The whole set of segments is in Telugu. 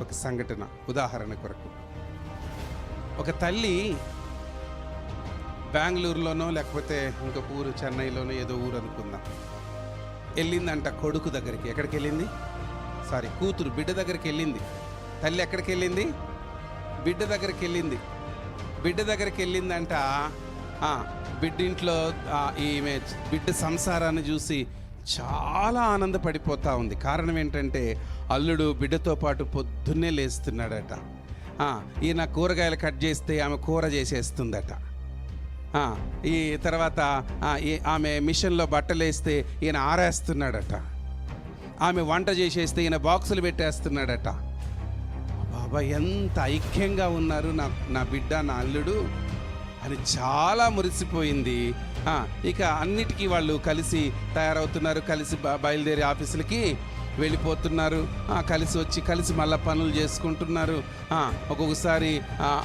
ఒక సంఘటన ఉదాహరణ కొరకు. ఒక తల్లి బెంగళూరులోనో లేకపోతే ఇంకొక ఊరు చెన్నైలోనో ఏదో ఊరు అనుకుందాం, వెళ్ళిందంట కొడుకు దగ్గరికి. ఎక్కడికి వెళ్ళింది? కూతురు బిడ్డ దగ్గరికి వెళ్ళింది. తల్లి ఎక్కడికి వెళ్ళింది? బిడ్డ దగ్గరికి వెళ్ళింది. బిడ్డ దగ్గరికి వెళ్ళిందంట. బిడ్డింట్లో ఈమె బిడ్డ సంసారాన్ని చూసి చాలా ఆనందపడిపోతూ ఉంది. కారణం ఏంటంటే అల్లుడు బిడ్డతో పాటు పొద్దున్నే లేస్తున్నాడట. ఈయన కూరగాయలు కట్ చేస్తే ఆమె కూర చేసేస్తుందట. ఈ తర్వాత ఆమె మిషన్లో బట్టలు వేస్తే ఈయన ఆరేస్తున్నాడట. ఆమె వంట చేసేస్తే ఈయన బాక్సులు పెట్టేస్తున్నాడట. బాబా ఎంత ఐక్యంగా ఉన్నారు నా బిడ్డ నా అల్లుడు అని చాలా మురిసిపోయింది. ఇక అన్నిటికీ వాళ్ళు కలిసి తయారవుతున్నారు, కలిసి బయలుదేరి ఆఫీసులకి వెళ్ళిపోతున్నారు. కలిసి మళ్ళీ పనులు చేసుకుంటున్నారు. ఒక్కొక్కసారి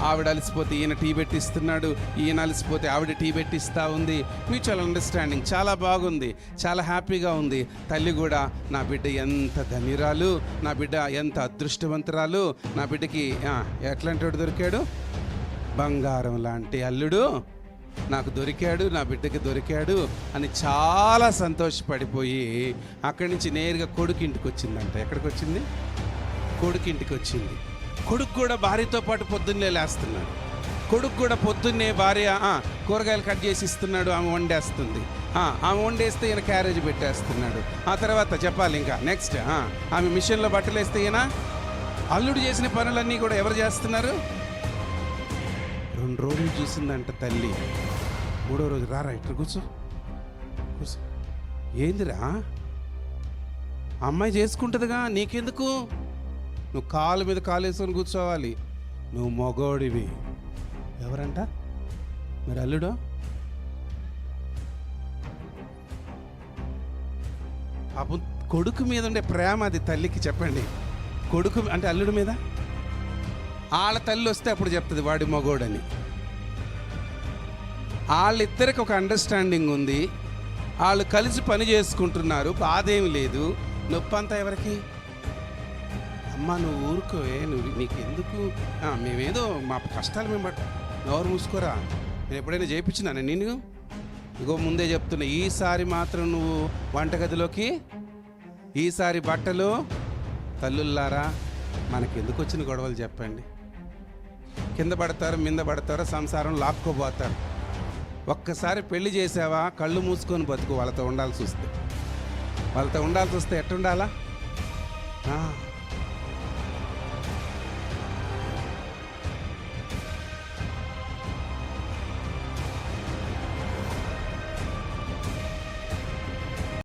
ఆవిడ అలసిపోతే ఈయన టీ పెట్టిస్తున్నాడు, ఈయన అలసిపోతే ఆవిడ టీ పెట్టిస్తూ ఉంది. మ్యూచువల్ అండర్స్టాండింగ్ చాలా బాగుంది, చాలా హ్యాపీగా ఉంది. తల్లి కూడా నా బిడ్డ ఎంత ధనిరాలు, నా బిడ్డ ఎంత అదృష్టవంతురాలు, నా బిడ్డకి ఎట్లాంటి వాడు దొరికాడు, బంగారం లాంటి అల్లుడు నాకు దొరికాడు, నా బిడ్డకి దొరికాడు అని చాలా సంతోషపడిపోయి అక్కడి నుంచి నేరుగా కొడుకింటికి వచ్చిందంట. ఎక్కడికి వచ్చింది? కొడుకింటికి వచ్చింది. కొడుకు కూడా భార్యతో పాటు పొద్దున్నే లేస్తున్నాడు. కొడుకు కూడా పొద్దున్నే భార్య కూరగాయలు కట్ చేసి ఇస్తున్నాడు, ఆమె వండేస్తుంది. ఆమె వండేస్తే ఈయన క్యారేజ్ పెట్టేస్తున్నాడు. ఆ తర్వాత చెప్పాలి ఇంకా నెక్స్ట్ ఆమె మిషన్లో బట్టలు వేస్తే ఈయన అల్లుడు చేసిన పనులన్నీ కూడా ఎవరు చేస్తున్నారు? 2 రోజులు చూసిందంట తల్లి. 3వ రోజు రారా ఇట్లా కూర్చో. ఏందిరా అమ్మాయి చేసుకుంటుందిగా, నీకెందుకు? నువ్వు కాలు మీద కాలు వేసుకొని కూర్చోవాలి, నువ్వు మగోడివి. ఎవరంట? మరి అల్లుడు? పాపం కొడుకు మీద ఉండే ప్రేమ అది తల్లికి. చెప్పండి, కొడుకు అంటే అల్లుడి మీద వాళ్ళ తల్లి వస్తే అప్పుడు చెప్తుంది వాడి మగోడని. వాళ్ళిద్దరికి ఒక అండర్స్టాండింగ్ ఉంది, వాళ్ళు కలిసి పని చేసుకుంటున్నారు, బాధేమి లేదు. నొప్పి అంతా ఎవరికి? అమ్మ నువ్వు ఊరుకోవే, నీకెందుకు, మేమేదో మా కష్టాలు మేము ఎవరు మూసుకోరా. నేను ఎప్పుడైనా చేయించినాను నేను? ఇగో ముందే చెప్తున్నా, ఈసారి మాత్రం నువ్వు వంటగదిలోకి, ఈసారి బట్టలు, తల్లుల్లారా మనకెందుకు వచ్చిన గొడవలు చెప్పండి. కింద పడతారు, మీద పడతారు, సంసారం లాక్కోబోతారు. ఒక్కసారి పెళ్లి చేసావా కళ్ళు మూసుకొని బతుకు. వాళ్ళతో ఉండాల్సి వస్తే ఎట్టుండాలా?